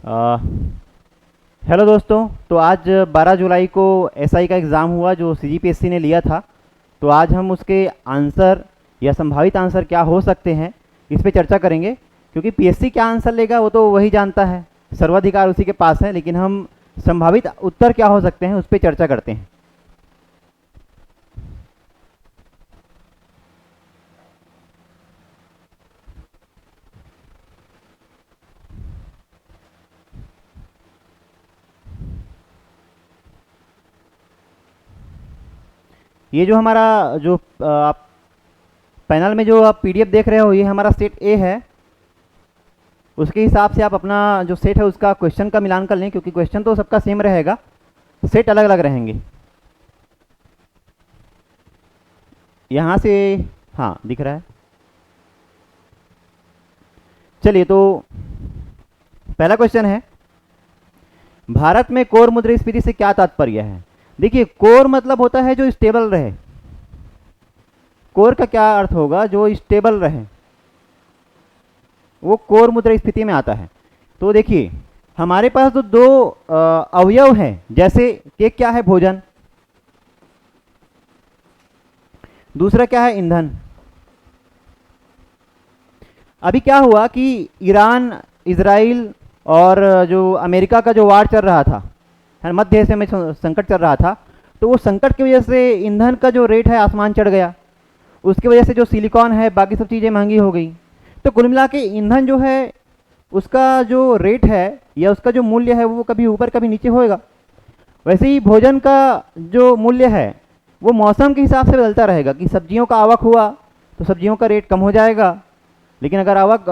अ, hello दोस्तों। तो आज 12 जुलाई को एसआई का एग्ज़ाम हुआ जो सीजीपीएससी ने लिया था। तो आज हम उसके आंसर या संभावित आंसर क्या हो सकते हैं इस पे चर्चा करेंगे, क्योंकि पीएससी क्या आंसर लेगा वो तो वही जानता है, सर्वाधिकार उसी के पास है। लेकिन हम संभावित उत्तर क्या हो सकते हैं उस पर चर्चा करते हैं। ये जो हमारा जो आप पैनल में जो आप पीडीएफ देख रहे हो, ये हमारा सेट ए है। उसके हिसाब से आप अपना जो सेट है उसका क्वेश्चन का मिलान कर लें, क्योंकि क्वेश्चन तो सबका सेम रहेगा, सेट अलग अलग रहेंगे। यहाँ से हाँ दिख रहा है। चलिए, तो पहला क्वेश्चन है, भारत में कोर मुद्रास्फीति से क्या तात्पर्य है। देखिए, कोर मतलब होता है जो स्टेबल रहे। कोर का क्या अर्थ होगा, जो स्टेबल रहे, वो कोर मुद्रास्फीति में आता है। तो देखिए, हमारे पास तो दो अवयव हैं, जैसे एक क्या है, भोजन, दूसरा क्या है, ईंधन। अभी क्या हुआ कि ईरान, इजराइल और जो अमेरिका का जो वार चल रहा था, मध्य एशिया में संकट चल रहा था, तो वो संकट की वजह से ईंधन का जो रेट है आसमान चढ़ गया। उसकी वजह से जो सिलिकॉन है, बाकी सब चीज़ें महंगी हो गई। तो कुल मिला के ईंधन जो है उसका जो रेट है या उसका जो मूल्य है वो कभी ऊपर कभी नीचे होएगा। वैसे ही भोजन का जो मूल्य है वो मौसम के हिसाब से बदलता रहेगा, कि सब्जियों का आवक हुआ तो सब्जियों का रेट कम हो जाएगा, लेकिन अगर आवक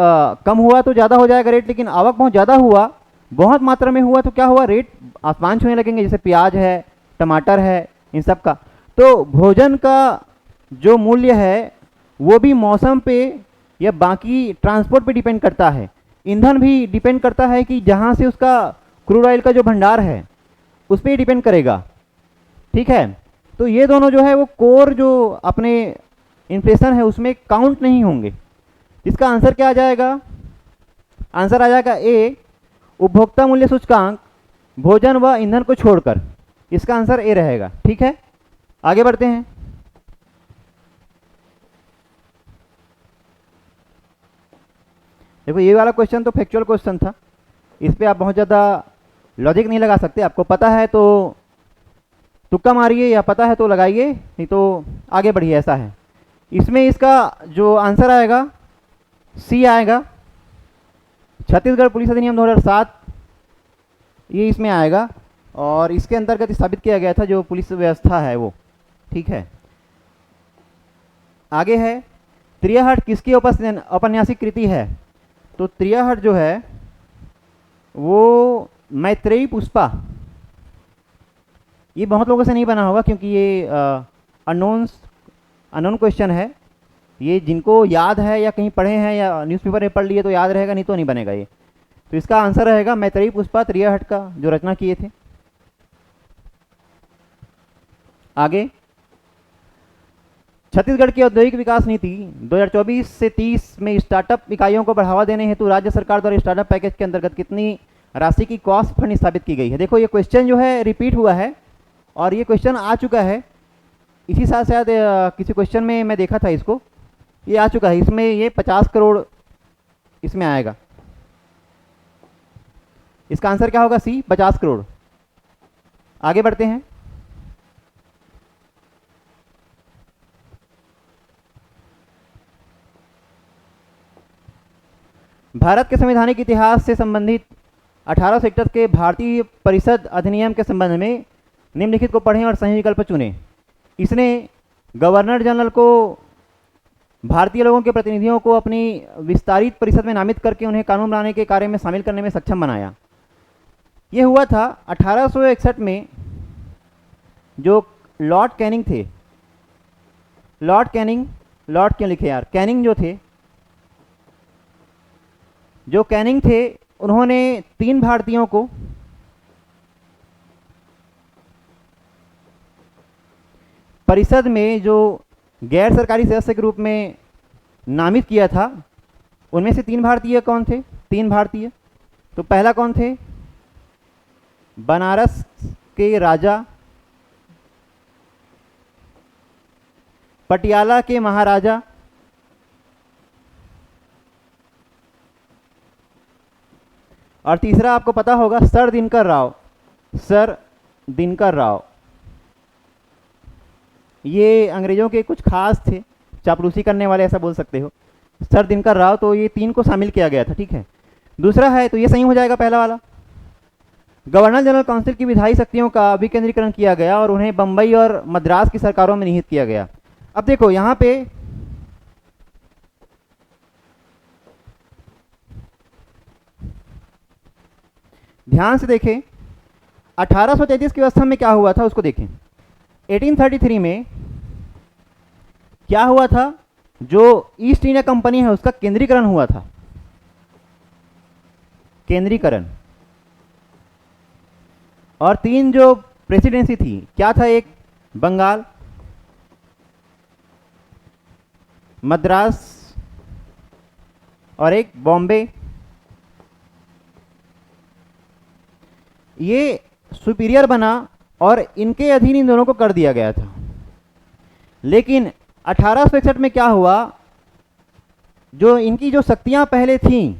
कम हुआ तो ज़्यादा हो जाएगा रेट। लेकिन आवक बहुत ज़्यादा हुआ, बहुत मात्रा में हुआ, तो क्या हुआ, रेट आसमान छूने लगेंगे, जैसे प्याज है, टमाटर है, इन सब का। तो भोजन का जो मूल्य है वो भी मौसम पे या बाकी ट्रांसपोर्ट पे डिपेंड करता है। ईंधन भी डिपेंड करता है कि जहाँ से उसका क्रूड ऑयल का जो भंडार है उस पर ही डिपेंड करेगा। ठीक है, तो ये दोनों जो है वो कोर जो अपने इन्फ्लेशन है उसमें काउंट नहीं होंगे। इसका आंसर क्या आ जाएगा, आंसर आ जाएगा ए, उपभोक्ता मूल्य सूचकांक भोजन व ईंधन को छोड़कर। इसका आंसर ए रहेगा। ठीक है, आगे बढ़ते हैं। देखो, ये वाला क्वेश्चन तो फैक्चुअल क्वेश्चन था, इस पे आप बहुत ज़्यादा लॉजिक नहीं लगा सकते। आपको पता है तो तुक्का मारिए, या पता है तो लगाइए, नहीं तो आगे बढ़िए। ऐसा है, इसमें इसका जो आंसर आएगा सी आएगा, छत्तीसगढ़ पुलिस अधिनियम 2007 ये इसमें आएगा, और इसके अंतर्गत स्थापित किया गया था जो पुलिस व्यवस्था है वो। ठीक है, आगे है, त्रियाहट किसकी औपन्यासिक कृति है। तो त्रियाहट जो है वो मैत्रेयी पुष्पा। ये बहुत लोगों से नहीं बना होगा, क्योंकि ये अननोन क्वेश्चन है। ये जिनको याद है या कहीं पढ़े हैं या न्यूज़पेपर में पढ़ लिए तो याद रहेगा, नहीं तो नहीं बनेगा ये। तो इसका आंसर रहेगा मैत्रेयी पुष्पा, त्रियाहट का जो रचना किए थे। आगे, छत्तीसगढ़ की औद्योगिक विकास नीति 2024 से 30 में स्टार्टअप इकाइयों को बढ़ावा देने हेतु राज्य सरकार द्वारा स्टार्टअप पैकेज के अंतर्गत कितनी राशि की कॉस्ट फंड स्थापित की गई है। देखो, ये क्वेश्चन जो है रिपीट हुआ है, और ये क्वेश्चन आ चुका है इसी साल, शायद किसी क्वेश्चन में मैं देखा था इसको, ये आ चुका है। इसमें ये 50 करोड़ इसमें आएगा। इसका आंसर क्या होगा, सी, 50 करोड़। आगे बढ़ते हैं। भारत के संवैधानिक इतिहास से संबंधित 18 सेक्टर के भारतीय परिषद अधिनियम के संबंध में निम्नलिखित को पढ़ें और सही विकल्प चुनें। इसने गवर्नर जनरल को भारतीय लोगों के प्रतिनिधियों को अपनी विस्तारित परिषद में नामित करके उन्हें कानून बनाने के कार्य में शामिल करने में सक्षम बनाया। ये हुआ था 1861 में। जो लॉर्ड कैनिंग थे, लॉर्ड कैनिंग, लॉर्ड क्यों लिखे यार, कैनिंग जो थे, जो कैनिंग थे, उन्होंने 3 भारतीयों को परिषद में जो गैर सरकारी सदस्य के रूप में नामित किया था। उनमें से 3 भारतीय कौन थे, 3 भारतीय, तो पहला कौन थे? बनारस के राजा, पटियाला के महाराजा, और तीसरा आपको पता होगा सर दिनकर राव। सर दिनकर राव ये अंग्रेजों के कुछ खास थे, चापलूसी करने वाले, ऐसा बोल सकते हो। सर दिनकर राव, तो ये 3 को शामिल किया गया था, ठीक है। दूसरा है, तो ये सही हो जाएगा पहला वाला। गवर्नर जनरल काउंसिल की विधायी शक्तियों का विकेंद्रीकरण किया गया और उन्हें बंबई और मद्रास की सरकारों में निहित किया गया। अब देखो यहां पे ध्यान से देखें, 1833 की व्यवस्था में क्या हुआ था उसको देखें। 1833 में क्या हुआ था? जो ईस्ट इंडिया कंपनी है उसका केंद्रीकरण हुआ था, केंद्रीकरण। और 3 जो प्रेसिडेंसी थी, क्या था? एक बंगाल, मद्रास और एक बॉम्बे। ये सुपीरियर बना और इनके अधीन इन दोनों को कर दिया गया था। लेकिन 1861 में क्या हुआ? जो इनकी जो शक्तियां पहले थीं,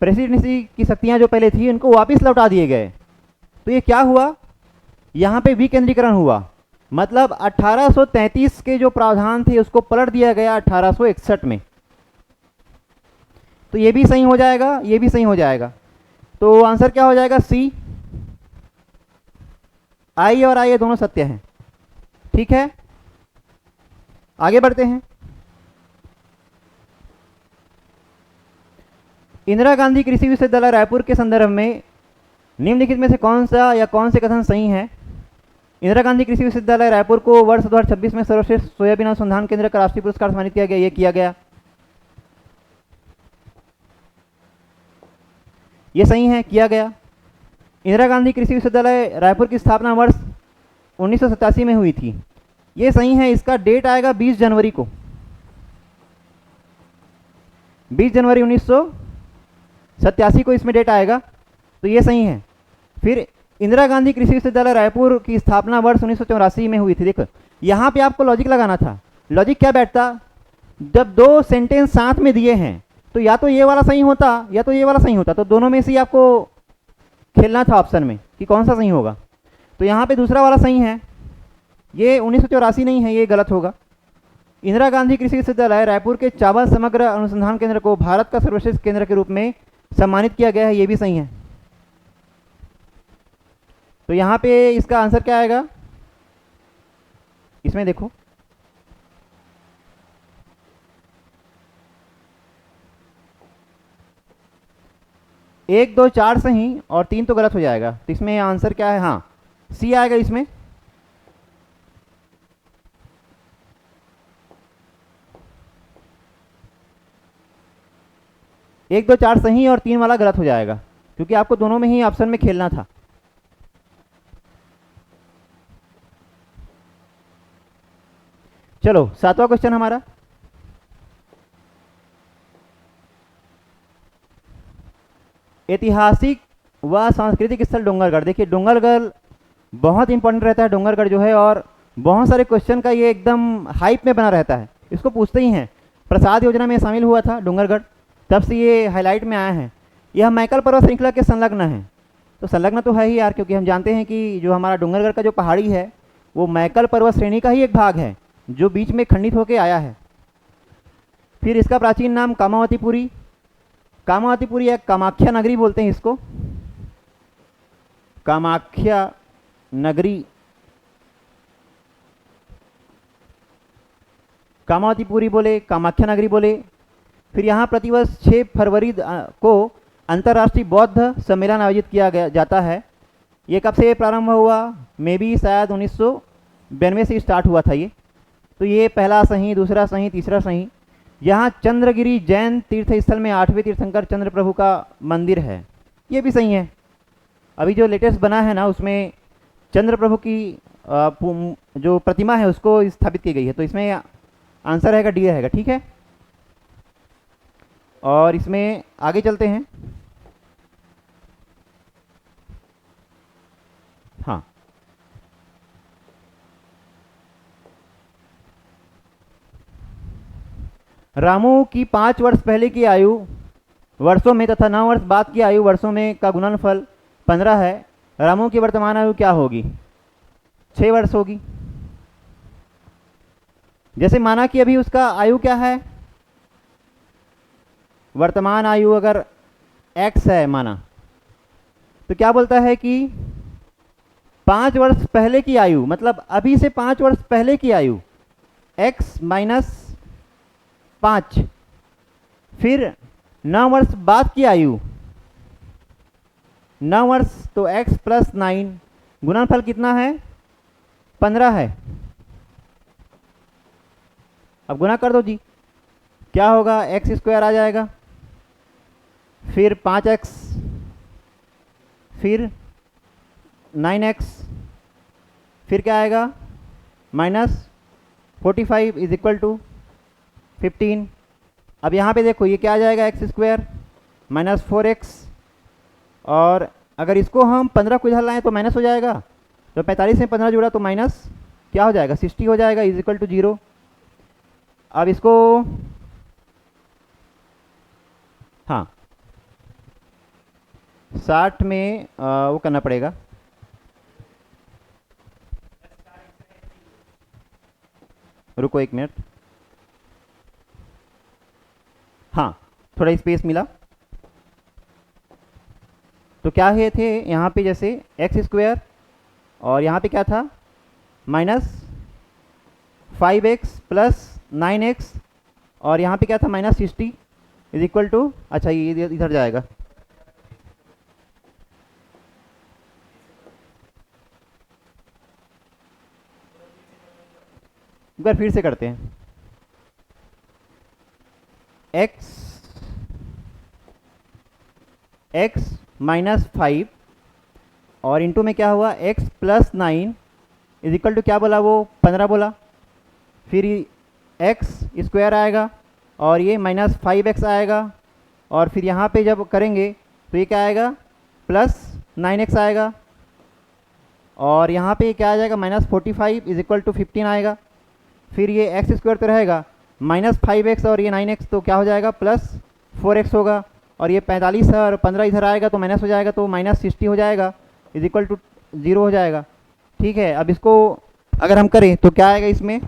प्रेसिडेंसी की शक्तियां जो पहले थी, इनको वापस लौटा दिए गए। तो ये क्या हुआ? यहां पे विकेंद्रीकरण हुआ। मतलब 1833 के जो प्रावधान थे उसको पलट दिया गया 1861 में। तो ये भी सही हो जाएगा, ये भी सही हो जाएगा। तो आंसर क्या हो जाएगा? सी। आई और आई ये दोनों सत्य हैं, ठीक है। आगे बढ़ते हैं। इंदिरा गांधी कृषि विश्वविद्यालय रायपुर के संदर्भ में निम्नलिखित में से कौन सा या कौन से कथन सही है? इंदिरा गांधी कृषि विश्वविद्यालय रायपुर को वर्ष 2026 में सर्वश्रेष्ठ सोयाबीन अनुसंधान केंद्र का राष्ट्रीय पुरस्कार सम्मानित किया गया। ये किया गया, ये सही है, किया गया। इंदिरा गांधी कृषि विश्वविद्यालय रायपुर की स्थापना वर्ष 1987 में हुई थी। ये सही है। इसका डेट आएगा 20 जनवरी को, 20 जनवरी 1987 को इसमें डेट आएगा, तो ये सही है। फिर इंदिरा गांधी कृषि विश्वविद्यालय रायपुर की स्थापना वर्ष 1984 में हुई थी। देखो यहाँ पे आपको लॉजिक लगाना था। लॉजिक क्या बैठता? जब 2 सेंटेंस साथ में दिए हैं तो या तो ये वाला सही होता या तो ये वाला सही होता, तो दोनों में से ही आपको खेलना था ऑप्शन में कि कौन सा सही होगा। तो यहाँ पे दूसरा वाला सही है, ये 1984 नहीं है, ये गलत होगा। इंदिरा गांधी कृषि विश्वविद्यालय रायपुर के चावल समग्र अनुसंधान केंद्र को भारत का सर्वश्रेष्ठ केंद्र के रूप में सम्मानित किया गया है, ये भी सही है। तो यहाँ पे इसका आंसर क्या आएगा? इसमें देखो, एक 2 4 सही और 3 तो गलत हो जाएगा। तो इसमें आंसर क्या है? हाँ, सी आएगा इसमें। एक 2 4 सही और 3 वाला गलत हो जाएगा, क्योंकि आपको दोनों में ही ऑप्शन में खेलना था। चलो 7वां क्वेश्चन हमारा, ऐतिहासिक व सांस्कृतिक स्थल डोंगरगढ़। देखिए डोंगरगढ़ बहुत इंपॉर्टेंट रहता है, डोंगरगढ़ जो है, और बहुत सारे क्वेश्चन का ये एकदम हाइप में बना रहता है, इसको पूछते ही हैं। प्रसाद योजना में शामिल हुआ था डोंगरगढ़, तब से ये हाईलाइट में आया है। यह मैकल पर्वत श्रृंखला के संलग्न है। तो संलग्न तो है ही यार, क्योंकि हम जानते हैं कि जो हमारा डोंगरगढ़ का जो पहाड़ी है वो मैकल पर्वत श्रेणी का ही एक भाग है जो बीच में खंडित होकर आया है। फिर इसका प्राचीन नाम कामावतीपुरी, कामावतीपुरी या कामाख्या नगरी बोलते हैं इसको, कामाख्या नगरी, कामावतीपुरी बोले, कामाख्या नगरी बोले। फिर यहाँ प्रतिवर्ष 6 फरवरी को अंतर्राष्ट्रीय बौद्ध सम्मेलन आयोजित किया जाता है। ये कब से प्रारंभ हुआ? मे बी शायद 1992 से स्टार्ट हुआ था ये। तो ये पहला सही, दूसरा सही, तीसरा सही। यहाँ चंद्रगिरी जैन तीर्थ स्थल में 8वें तीर्थंकर चंद्र प्रभु का मंदिर है, ये भी सही है। अभी जो लेटेस्ट बना है ना उसमें चंद्र प्रभु की जो प्रतिमा है उसको स्थापित की गई है, तो इसमें आंसर रहेगा डी रहेगा, ठीक है। और इसमें आगे चलते हैं। रामू की 5 वर्ष पहले की आयु वर्षों में तथा 9 वर्ष बाद की आयु वर्षों में का गुणनफल 15 है। रामू की वर्तमान आयु क्या होगी? 6 वर्ष होगी। जैसे माना कि अभी उसका आयु क्या है, वर्तमान आयु अगर x है माना, तो क्या बोलता है कि 5 वर्ष पहले की आयु, मतलब अभी से 5 वर्ष पहले की आयु x माइनस 5, फिर 9 वर्ष बाद की आयु 9 वर्ष तो x प्लस 9, गुणनफल कितना है? 15 है। अब गुना कर दो जी, क्या होगा? एक्स स्क्वायर आ जाएगा, फिर 5x, फिर 9x, फिर क्या आएगा? Minus 45 is equal to 15। अब यहाँ पे देखो ये क्या आ जाएगा? एक्स स्क्वायर माइनस 4x, और अगर इसको हम 15 को इधर लाएँ तो माइनस हो जाएगा, तो 45 में 15 जुड़ा तो माइनस क्या हो जाएगा? 60 हो जाएगा, इज इक्वल टू 0। अब इसको हाँ 60 में वो करना पड़ेगा, रुको 1 मिनट, हाँ थोड़ा स्पेस मिला। तो क्या है थे यहाँ पे, जैसे एक्स स्क्वायर और यहाँ पे क्या था? माइनस 5x प्लस 9x, और यहाँ पे क्या था? माइनस 60 इज इक्वल टू, अच्छा ये इधर जाएगा, एक बार फिर से करते हैं। x माइनस 5 और इंटू में क्या हुआ? x plus 9 is equal to क्या बोला वो? 15 बोला, फिर x स्क्वायर आएगा और ये माइनस 5x आएगा, और फिर यहाँ पे जब करेंगे तो ये क्या आएगा? प्लस 9x आएगा, और यहाँ पे क्या आ जाएगा? माइनस 45 इज इक्वल टू 15 आएगा, फिर ये एक्स स्क्वायर तो रहेगा, माइनस 5x और ये 9x तो क्या हो जाएगा? प्लस 4x होगा, और ये 45 है और 15 इधर आएगा तो माइनस हो जाएगा, तो माइनस 60 हो जाएगा, इज इक्वल टू 0 हो जाएगा। ठीक है, अब इसको अगर हम करें तो क्या आएगा इसमें?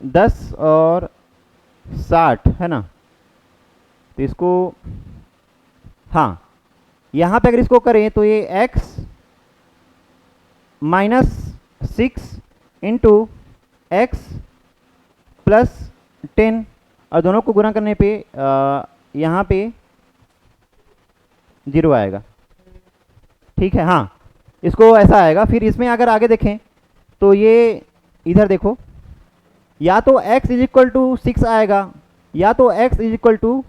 10 और 60 है ना, तो इसको हाँ यहाँ पे अगर इसको करें तो ये x minus 6 into x plus 10, और दोनों को गुणा करने पे यहाँ पे 0 आएगा। ठीक है, हाँ इसको ऐसा आएगा। फिर इसमें अगर आगे देखें तो ये इधर देखो, या तो x इज इक्वल टू 6 आएगा, या तो x is equal to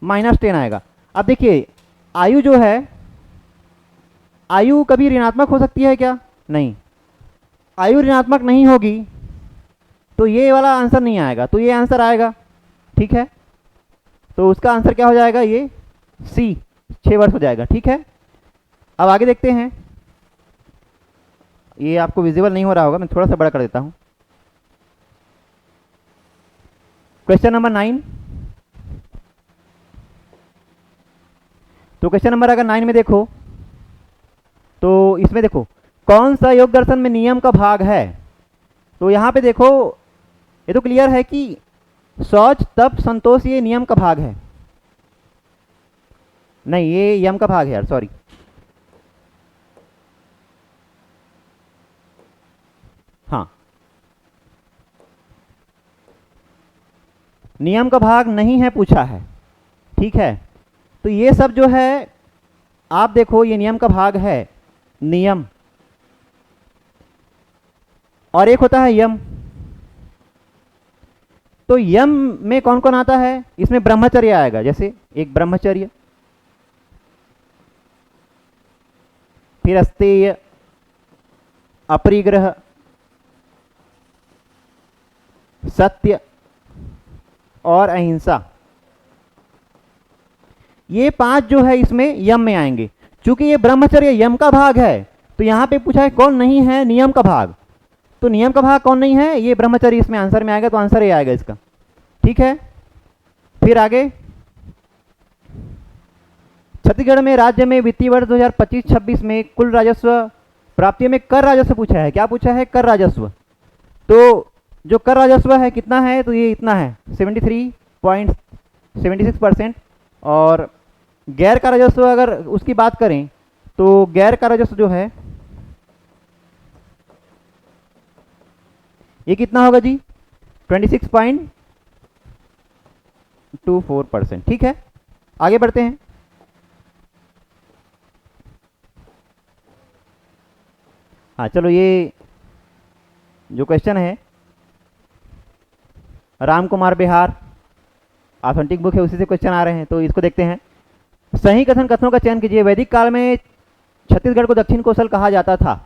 minus 10 आएगा। अब देखिए आयु जो है, आयु कभी ऋणात्मक हो सकती है क्या? नहीं, आयु ऋणात्मक नहीं होगी तो ये वाला आंसर नहीं आएगा, तो ये आंसर आएगा। ठीक है, तो उसका आंसर क्या हो जाएगा? ये सी 6 वर्ष हो जाएगा। ठीक है, अब आगे देखते हैं। ये आपको विजिबल नहीं हो रहा होगा, मैं थोड़ा सा बड़ा कर देता हूं। Question number 9। तो क्वेश्चन नंबर अगर 9 में देखो तो इसमें देखो कौन सा योग दर्शन में नियम का भाग है। तो यहाँ पे देखो ये तो क्लियर है कि शौच तप संतोष ये नियम का भाग है, नहीं ये यम का भाग है यार, सॉरी। हाँ नियम का भाग नहीं है पूछा है। ठीक है, तो ये सब जो है आप देखो ये नियम का भाग है, नियम, और एक होता है यम। तो यम में कौन कौन आता है? इसमें ब्रह्मचर्य आएगा, जैसे एक ब्रह्मचर्य, फिर अस्तेय, अपरिग्रह, सत्य और अहिंसा। ये 5 जो है इसमें यम में आएंगे। चूंकि ये ब्रह्मचर्य यम का भाग है तो यहां पे पूछा है कौन नहीं है नियम का भाग, तो नियम का भाग कौन नहीं है? ये ब्रह्मचर्य इसमें आंसर में आएगा, तो आंसर ये आएगा इसका। ठीक है। फिर आगे, छत्तीसगढ़ में राज्य में वित्तीय वर्ष 2025-26 में कुल राजस्व प्राप्तियों में कर राजस्व पूछा है। क्या पूछा है? कर राजस्व। तो जो कर राजस्व है कितना है? तो ये इतना है 73.76%। और गैर का राजस्व अगर उसकी बात करें तो गैर का राजस्व जो है ये कितना होगा जी? 26.24%। ठीक है, आगे बढ़ते हैं। हाँ चलो, ये जो क्वेश्चन है राम कुमार बिहार ऑथेंटिक बुक है, उसी से क्वेश्चन आ रहे हैं, तो इसको देखते हैं। सही कथन कथनों का चयन कीजिए। वैदिक काल में छत्तीसगढ़ को दक्षिण कोसल कहा जाता था।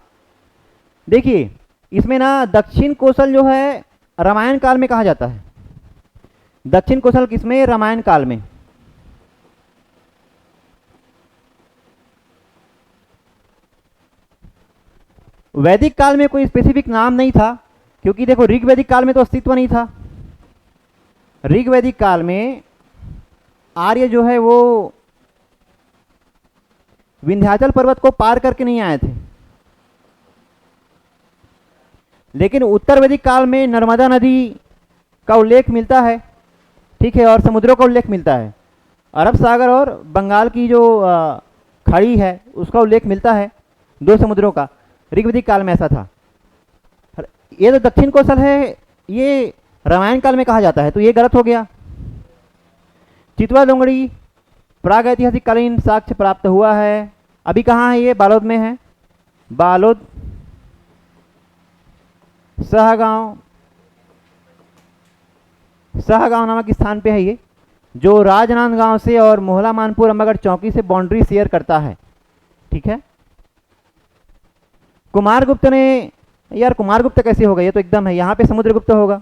देखिए इसमें ना दक्षिण कोसल जो है रामायण काल में कहा जाता है। दक्षिण कोसल किसमें? रामायण काल में। वैदिक काल में कोई स्पेसिफिक नाम नहीं था, क्योंकि देखो ऋग्वैदिक काल में तो अस्तित्व नहीं था। ऋग्वैदिक काल में आर्य जो है वो विंध्याचल पर्वत को पार करके नहीं आए थे। लेकिन उत्तर वैदिक काल में नर्मदा नदी का उल्लेख मिलता है, ठीक है, और समुद्रों का उल्लेख मिलता है। अरब सागर और बंगाल की जो खाड़ी है उसका उल्लेख मिलता है, दो समुद्रों का। ऋग्वैदिक काल में ऐसा था। ये जो दक्षिण कोसल है ये रामायण काल में कहा जाता है, तो ये गलत हो गया। चितवा डोंगरी प्राग ऐतिहासिक कालीन साक्ष्य प्राप्त हुआ है। अभी कहाँ है ये? बालोद में है। बालोद सहगांव नामक स्थान पे है ये, जो राजनांदगांव से और मोहला मानपुर अम्बागढ़ चौकी से बाउंड्री शेयर करता है। ठीक है। कुमारगुप्त ने, यार कुमारगुप्त कैसे होगा? ये तो एकदम है, यहाँ पे समुद्रगुप्त होगा।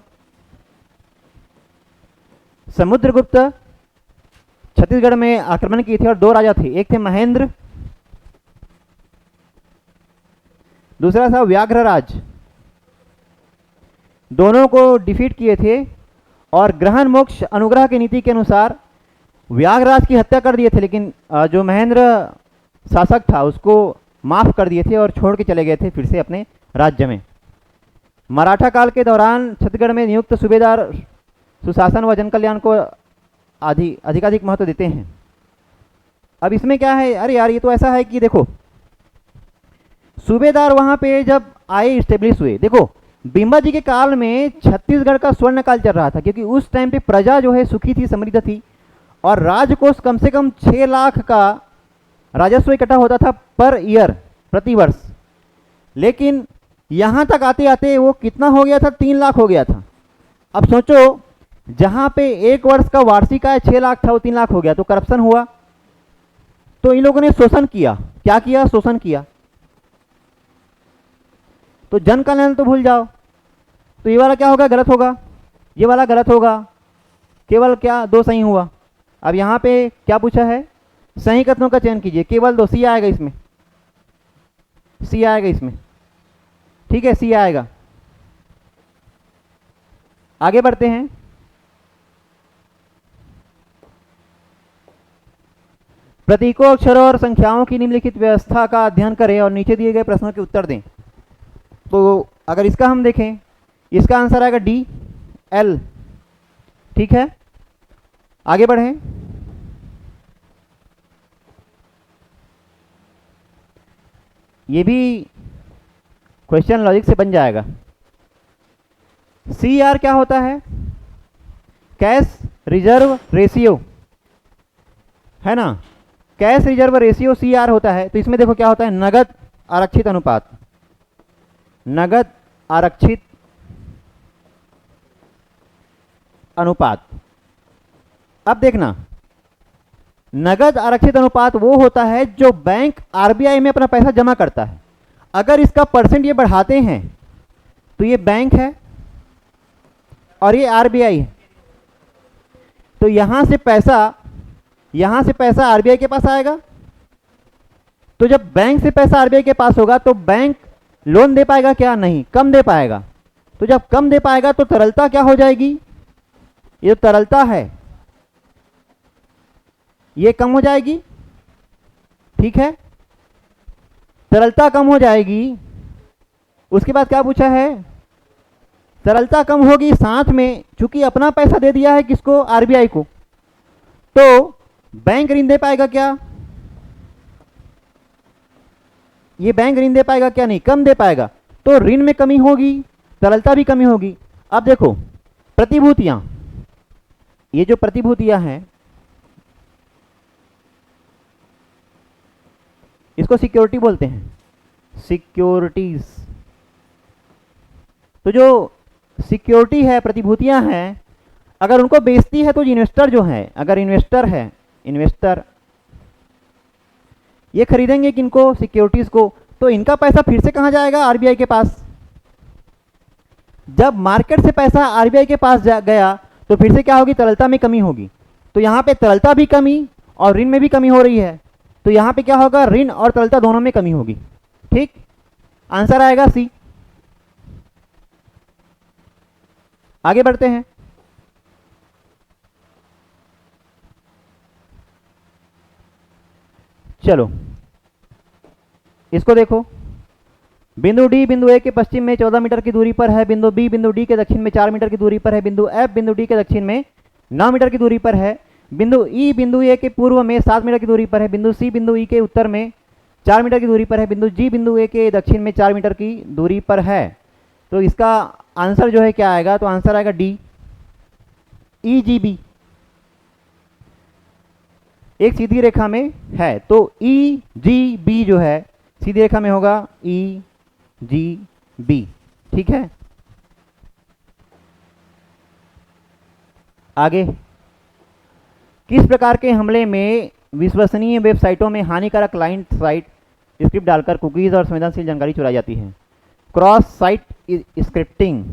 समुद्रगुप्त छत्तीसगढ़ में आक्रमण किए थे और दो राजा थे, एक थे महेंद्र, दूसरा था व्याघ्रराज। दोनों को डिफीट किए थे और ग्रहण मोक्ष अनुग्रह की नीति के अनुसार व्याघ्रराज की हत्या कर दिए थे, लेकिन जो महेंद्र शासक था उसको माफ कर दिए थे और छोड़ के चले गए थे फिर से अपने राज्य में। मराठा काल के दौरान छत्तीसगढ़ में नियुक्त सूबेदार सुशासन व जन कल्याण को अधिकाधिक महत्व देते हैं। अब इसमें क्या है? अरे यार ये तो ऐसा है कि देखो सूबेदार वहां पे जब आए, स्टेब्लिश हुए। देखो बिम्बा जी के काल में छत्तीसगढ़ का स्वर्ण काल चल रहा था, क्योंकि उस टाइम पे प्रजा जो है सुखी थी, समृद्ध थी, और राजकोष कम से कम 6 लाख का राजस्व इकट्ठा होता था पर ईयर, प्रति वर्ष। लेकिन यहां तक आते आते वो कितना हो गया था? 3 लाख हो गया था। अब सोचो, जहां पे एक वर्ष का वार्षिक आय 6 लाख था वो 3 लाख हो गया, तो करप्शन हुआ। तो इन लोगों ने शोषण किया। क्या किया? शोषण किया। तो जन कल्याण तो भूल जाओ। तो ये वाला क्या होगा? गलत होगा। ये वाला गलत होगा। केवल क्या? 2 सही हुआ। अब यहाँ पे क्या पूछा है? सही कथनों का चयन कीजिए। केवल 2, सी आएगा इसमें, सी आएगा इसमें। ठीक है, सी आएगा। आगे बढ़ते हैं। प्रतीकों, अक्षरों और संख्याओं की निम्नलिखित व्यवस्था का अध्ययन करें और नीचे दिए गए प्रश्नों के उत्तर दें। तो अगर इसका हम देखें, इसका आंसर आएगा डी, एल। ठीक है, आगे बढ़ें। ये भी क्वेश्चन लॉजिक से बन जाएगा। सी आर क्या होता है? कैश रिजर्व रेशियो, है ना? Cash reserve ratio C R होता है। तो इसमें देखो क्या होता है? नगद आरक्षित अनुपात, नगद आरक्षित अनुपात। अब देखना, नगद आरक्षित अनुपात वो होता है जो बैंक आरबीआई में अपना पैसा जमा करता है। अगर इसका परसेंट ये बढ़ाते हैं तो ये बैंक है और ये आरबीआई है। तो यहां से पैसा आरबीआई के पास आएगा। तो जब बैंक से पैसा आरबीआई के पास होगा तो बैंक लोन दे पाएगा क्या? नहीं, कम दे पाएगा। तो जब कम दे पाएगा तो तरलता क्या हो जाएगी? ये जो तरलता है ये कम हो जाएगी, ठीक है, तरलता कम हो जाएगी। उसके बाद क्या पूछा है, तरलता कम होगी, साथ में चूंकि अपना पैसा दे दिया है किसको, आरबीआई को, तो बैंक ऋण दे पाएगा क्या, ये बैंक ऋण दे पाएगा क्या, नहीं, कम दे पाएगा। तो ऋण में कमी होगी, तरलता भी कमी होगी। अब देखो प्रतिभूतियां, ये जो प्रतिभूतियां हैं इसको सिक्योरिटी बोलते हैं, सिक्योरिटीज। तो जो सिक्योरिटी है, प्रतिभूतियां हैं, अगर उनको बेचती है तो इन्वेस्टर जो है, अगर इन्वेस्टर है, इन्वेस्टर ये खरीदेंगे किनको, सिक्योरिटीज को, तो इनका पैसा फिर से कहां जाएगा, आरबीआई के पास। जब मार्केट से पैसा आरबीआई के पास गया तो फिर से क्या होगी, तरलता में कमी होगी। तो यहां पे तरलता भी कमी और ऋण में भी कमी हो रही है, तो यहां पे क्या होगा, ऋण और तरलता दोनों में कमी होगी। ठीक, आंसर आएगा सी। आगे बढ़ते हैं। चलो इसको देखो, बिंदु डी बिंदु ए के पश्चिम में 14 मीटर की दूरी पर है, बिंदु बी बिंदु डी के दक्षिण में 4 मीटर की दूरी पर है, बिंदु एफ बिंदु डी के दक्षिण में 9 मीटर की दूरी पर है, बिंदु ई बिंदु ए के पूर्व में 7 मीटर की दूरी पर है, बिंदु सी बिंदु ई के उत्तर में 4 मीटर की दूरी पर है, बिंदु जी बिंदु ए के दक्षिण में 4 मीटर की दूरी पर है। तो इसका आंसर जो है क्या आएगा, तो आंसर आएगा डी, ई जी बी, एक सीधी रेखा में है, तो ई जी बी जो है सीधी रेखा में होगा, ई जी बी। ठीक है, आगे, किस प्रकार के हमले में विश्वसनीय वेबसाइटों में हानिकारक क्लाइंट साइट स्क्रिप्ट डालकर कुकीज और संवेदनशील जानकारी चुराई जाती है। क्रॉस साइट स्क्रिप्टिंग,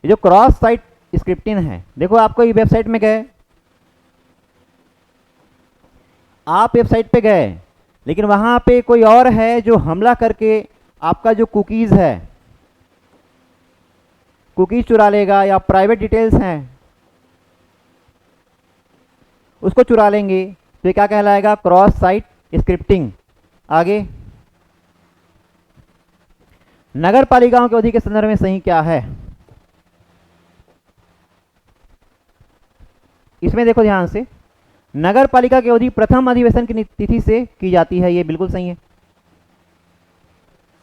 ये जो क्रॉस साइट स्क्रिप्टिंग है, देखो आप कोई वेबसाइट में गए, आप वेबसाइट पे गए लेकिन वहां पे कोई और है जो हमला करके आपका जो कुकीज है, कुकीज चुरा लेगा, या प्राइवेट डिटेल्स हैं उसको चुरा लेंगे, तो ये क्या कहलाएगा, क्रॉस साइट स्क्रिप्टिंग। आगे, नगर पालिकाओं की अवधि के संदर्भ में सही क्या है, इसमें देखो ध्यान से, नगर पालिका की अवधि प्रथम अधिवेशन की तिथि से की जाती है, ये बिल्कुल सही है।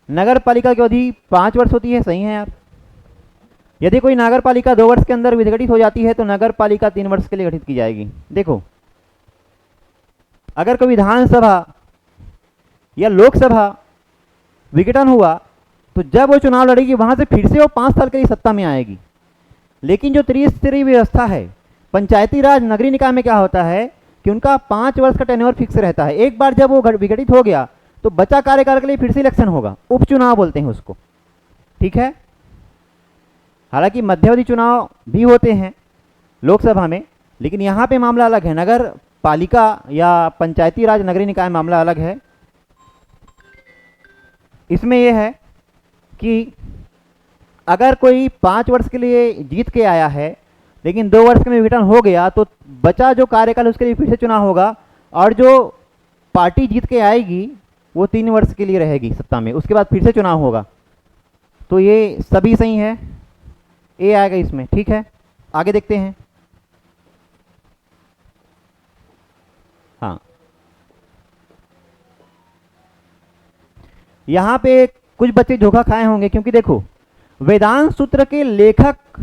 नगर पालिका की अवधि 5 वर्ष होती है, सही है यार। यदि कोई नगर पालिका 2 वर्ष के अंदर विघटित हो जाती है तो नगर पालिका 3 वर्ष के लिए गठित की जाएगी। देखो, अगर कोई विधानसभा या लोकसभा विघटन हुआ तो जब वो चुनाव लड़ेगी वहां से फिर से वो 5 साल के लिए सत्ता में आएगी। लेकिन जो त्रिस्तरीय व्यवस्था है पंचायती राज नगरीय निकाय में, क्या होता है कि उनका 5 वर्ष का टेन्योर फिक्स रहता है। एक बार जब वो विघटित हो गया तो बचा कार्यकाल के लिए फिर से इलेक्शन होगा, उपचुनाव बोलते हैं उसको। ठीक है, हालांकि मध्यावधि चुनाव भी होते हैं लोकसभा में, लेकिन यहाँ पे मामला अलग है, नगर पालिका या पंचायती राज नगरीय निकाय मामला अलग है। इसमें यह है कि अगर कोई 5 वर्ष के लिए जीत के आया है लेकिन 2 वर्ष में विघटन हो गया तो बचा जो कार्यकाल उसके लिए फिर से चुनाव होगा, और जो पार्टी जीत के आएगी वो 3 वर्ष के लिए रहेगी सत्ता में, उसके बाद फिर से चुनाव होगा। तो ये सभी सही है, ए आएगा इसमें। ठीक है, आगे देखते हैं। हाँ, यहां पे कुछ बच्चे धोखा खाए होंगे, क्योंकि देखो वेदांत सूत्र के लेखक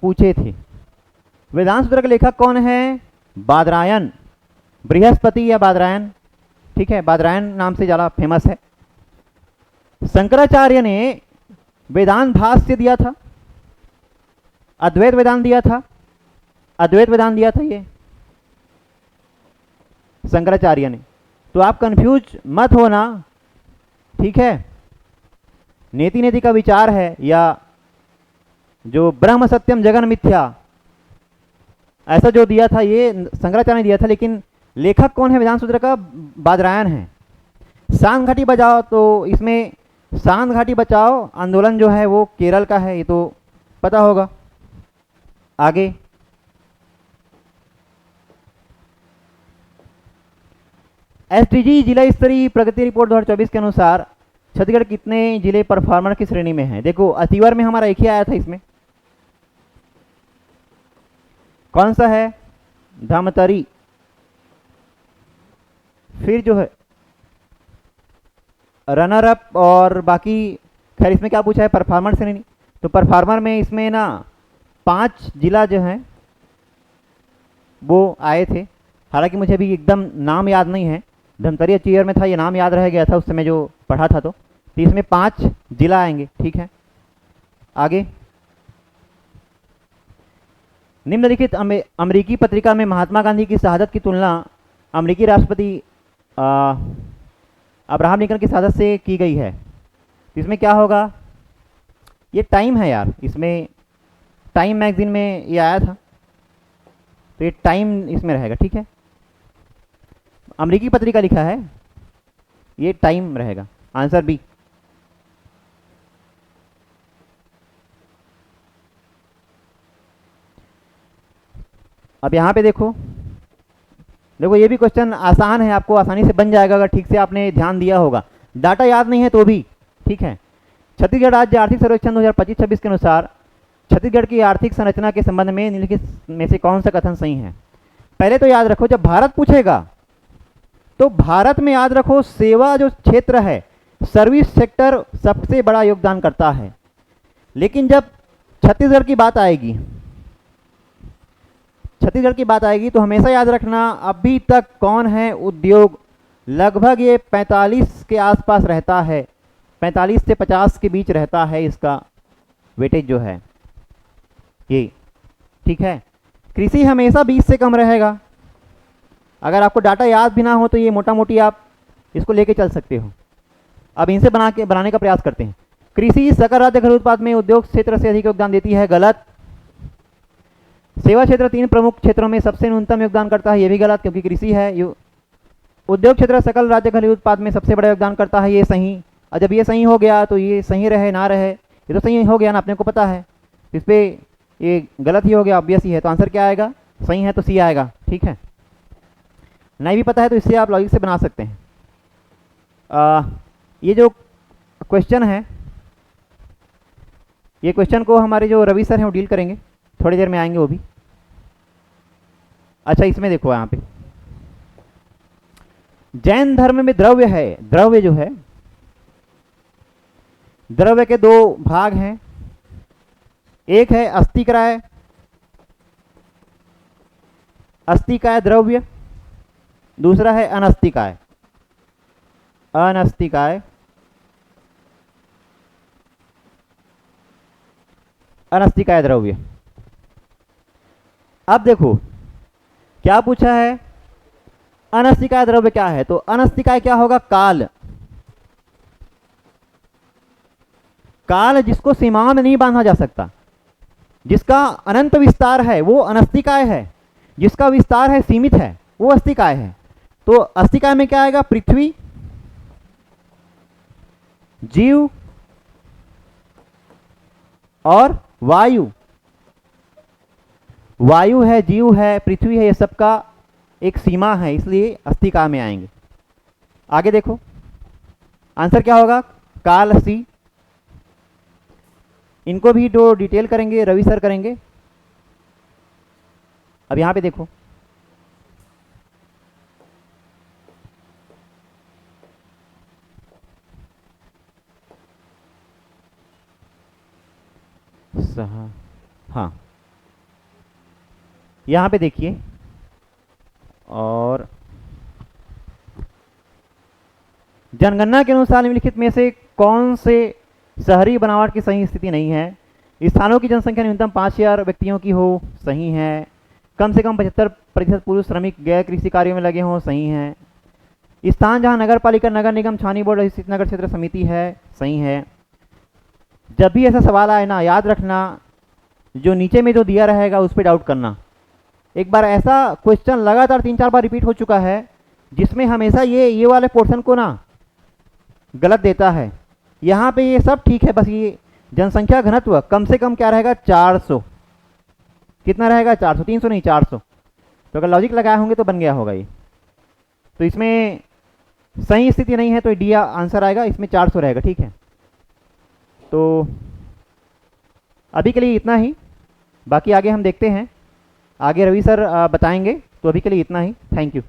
पूछे थे। वेदांत सूत्र के लेखक कौन है, बादरायण, बृहस्पति या बादरायण। ठीक है, बादरायण नाम से ज़्यादा फेमस है। शंकराचार्य ने वेदांत भाष्य दिया था, अद्वैत वेदांत दिया था, अद्वैत वेदांत दिया था ये शंकराचार्य ने। तो आप कंफ्यूज मत होना। ठीक है, नेति नेति का विचार है, या जो ब्रह्म सत्यम जगन मिथ्या ऐसा जो दिया था ये शंकराचार्य ने दिया था, लेकिन लेखक कौन है वेदांत सूत्र का, बादरायण है। सांग घटी बजाओ, तो इसमें सांत घाटी बचाओ आंदोलन जो है वो केरल का है, ये तो पता होगा। आगे, एसडीजी जिला स्तरीय प्रगति रिपोर्ट 2024 के अनुसार छत्तीसगढ़ कितने जिले परफॉर्मर की श्रेणी में है? देखो अतिवर में हमारा एक ही आया था, इसमें कौन सा है? धमतरी। फिर जो है रनर अप और बाकी, खैर इसमें क्या पूछा है? परफॉर्मर श्रेणी। तो परफॉर्मर में इसमें ना 5 जिला जो हैं वो आए थे, हालांकि मुझे अभी एकदम नाम याद नहीं है। धमतरी अचीवर में था, ये नाम याद रह गया था उस समय जो पढ़ा था। तो इसमें 5 जिला आएंगे, ठीक है। आगे, निम्नलिखित अमेरिकी पत्रिका में महात्मा गांधी की शहादत की तुलना अमेरिकी राष्ट्रपति अब्राहम लिंकन की शहादत से की गई है। तो इसमें क्या होगा? ये टाइम है यार, इसमें टाइम मैगजीन में ये आया था, तो ये टाइम इसमें रहेगा, ठीक है। अमेरिकी पत्रिका लिखा है, ये टाइम रहेगा। Answer B. अब यहाँ पे देखो ये भी क्वेश्चन आसान है, आपको आसानी से बन जाएगा अगर ठीक से आपने ध्यान दिया होगा। डाटा याद नहीं है तो भी ठीक है। छत्तीसगढ़ राज्य आर्थिक सर्वेक्षण 2025-26 के अनुसार छत्तीसगढ़ की आर्थिक संरचना के संबंध में निम्नलिखित में से कौन सा कथन सही है? पहले तो याद रखो, जब भारत पूछेगा तो भारत में याद रखो सेवा जो क्षेत्र है, सर्विस सेक्टर सबसे बड़ा योगदान करता है। लेकिन जब छत्तीसगढ़ की बात आएगी तो हमेशा याद रखना अभी तक कौन है उद्योग, लगभग ये 45 के आसपास रहता है, 45 से 50 के बीच रहता है इसका वेटेज जो है ये, ठीक है। कृषि हमेशा 20 से कम रहेगा। अगर आपको डाटा याद भी ना हो तो ये मोटा मोटी आप इसको लेके चल सकते हो। अब इनसे बनाने का प्रयास करते हैं। कृषि सकल राज्य घरेलू उत्पाद में उद्योग क्षेत्र से अधिक योगदान देती है, गलत। सेवा क्षेत्र 3 प्रमुख क्षेत्रों में सबसे न्यूनतम योगदान करता है, ये भी गलत क्योंकि कृषि है। उद्योग क्षेत्र सकल राज्य घरेलू उत्पाद में सबसे बड़ा योगदान करता है, ये सही। और जब ये सही हो गया तो ये सही रहे ना रहे, ये तो सही हो गया ना, अपने को पता है। इस पर ये गलत ही हो गया, ऑब्वियस ही है। तो आंसर क्या आएगा? सही है तो सी आएगा, ठीक है। नहीं भी पता है तो इससे आप लॉजिक से बना सकते हैं। ये जो क्वेश्चन है, ये क्वेश्चन को हमारे जो रवि सर हैं वो डील करेंगे, थोड़ी देर में आएंगे वो भी। अच्छा, इसमें देखो यहाँ पे जैन धर्म में द्रव्य है, द्रव्य जो है, द्रव्य के 2 भाग हैं। एक है अस्थिकाय, अस्थिकाय द्रव्य, दूसरा है अनस्थिकाय, अनस्थिकाय, अनस्थिकाय द्रव्य। अब देखो क्या पूछा है, अनस्थिकाय द्रव्य क्या है? तो अनस्थिकाय क्या होगा? काल। काल जिसको सीमाओं में नहीं बांधा जा सकता, जिसका अनंत विस्तार है वो अनस्थिकाय है, जिसका विस्तार है सीमित है वो अस्थिकाय है। तो अस्थिकाय में क्या आएगा? पृथ्वी, जीव और वायु। वायु है, जीव है, पृथ्वी है, ये सबका एक सीमा है, इसलिए अस्थिकाय में आएंगे। आगे देखो आंसर क्या होगा? काल, सी। इनको भी जो डिटेल करेंगे रवि सर करेंगे। अब यहां पे देखो हाँ, यहां पे देखिए, और जनगणना के अनुसार निम्नलिखित में से कौन से शहरी बनावट की सही स्थिति नहीं है? स्थानों की जनसंख्या न्यूनतम 5000 व्यक्तियों की हो, सही है। कम से कम 75% पुरुष श्रमिक गैर कृषि कार्यों में लगे हों, सही है। स्थान जहां नगर पालिका, नगर निगम, छावनी बोर्ड स्थित नगर क्षेत्र समिति है, सही है। जब भी ऐसा सवाल आए ना, याद रखना जो नीचे में जो दिया रहेगा उस पर डाउट करना। एक बार ऐसा क्वेश्चन लगातार 3-4 बार रिपीट हो चुका है जिसमें हमेशा ये वाले पोर्शन को ना गलत देता है। यहाँ पे ये सब ठीक है, बस ये जनसंख्या घनत्व कम से कम क्या रहेगा, 400। कितना रहेगा, 400, 300 नहीं 400। तो अगर लॉजिक लगाए होंगे तो बन गया होगा ये। तो इसमें सही स्थिति नहीं है तो डी आंसर आएगा, इसमें 400 रहेगा, ठीक है। तो अभी के लिए इतना ही, बाकी आगे हम देखते हैं, आगे रवि सर बताएंगे। तो अभी के लिए इतना ही, थैंक यू।